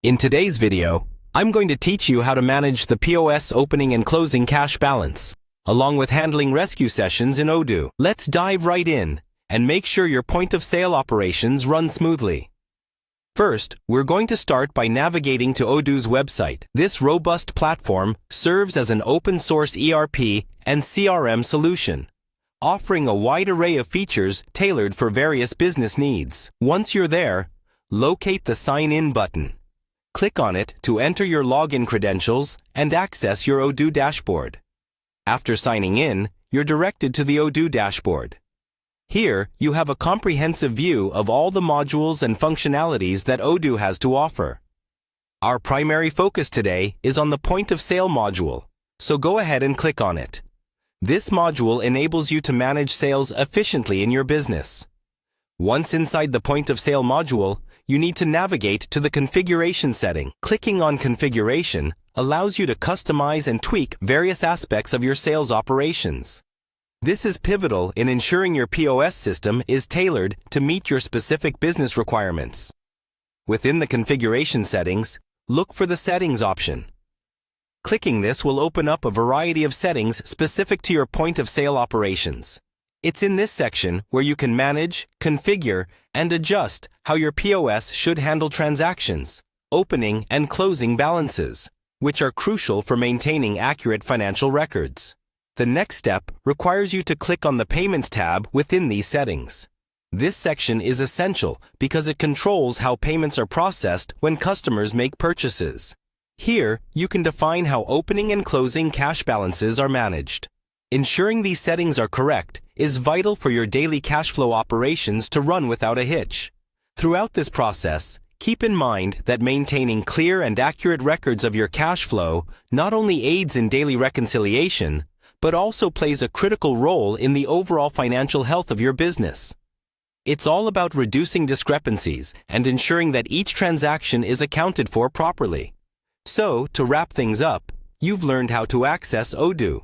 In today's video, I'm going to teach you how to manage the POS opening and closing cash balance, along with handling rescue sessions in Odoo. Let's dive right in and make sure your point-of-sale operations run smoothly. First, we're going to start by navigating to Odoo's website. This robust platform serves as an open-source ERP and CRM solution, offering a wide array of features tailored for various business needs. Once you're there, locate the Sign In button. Click on it to enter your login credentials and access your Odoo dashboard. After signing in, you're directed to the Odoo dashboard. Here, you have a comprehensive view of all the modules and functionalities that Odoo has to offer. Our primary focus today is on the point-of-sale module, so go ahead and click on it. This module enables you to manage sales efficiently in your business. Once inside the point-of-sale module, you need to navigate to the configuration setting. Clicking on configuration allows you to customize and tweak various aspects of your sales operations. This is pivotal in ensuring your POS system is tailored to meet your specific business requirements. Within the configuration settings, look for the Settings option. Clicking this will open up a variety of settings specific to your point-of-sale operations. It's in this section where you can manage, configure, and adjust how your POS should handle transactions, opening and closing balances, which are crucial for maintaining accurate financial records. The next step requires you to click on the Payments tab within these settings. This section is essential because it controls how payments are processed when customers make purchases. Here, you can define how opening and closing cash balances are managed. Ensuring these settings are correct is vital for your daily cash flow operations to run without a hitch. Throughout this process, keep in mind that maintaining clear and accurate records of your cash flow not only aids in daily reconciliation, but also plays a critical role in the overall financial health of your business. It's all about reducing discrepancies and ensuring that each transaction is accounted for properly. So, to wrap things up, you've learned how to access Odoo,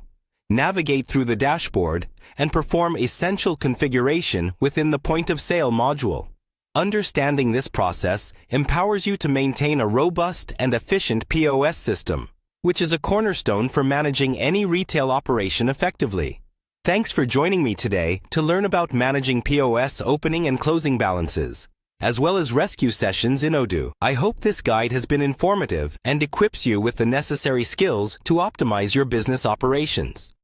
navigate through the dashboard, and perform essential configuration within the point-of-sale module. Understanding this process empowers you to maintain a robust and efficient POS system, which is a cornerstone for managing any retail operation effectively. Thanks for joining me today to learn about managing POS opening and closing balances, as well as rescue sessions in Odoo. I hope this guide has been informative and equips you with the necessary skills to optimize your business operations.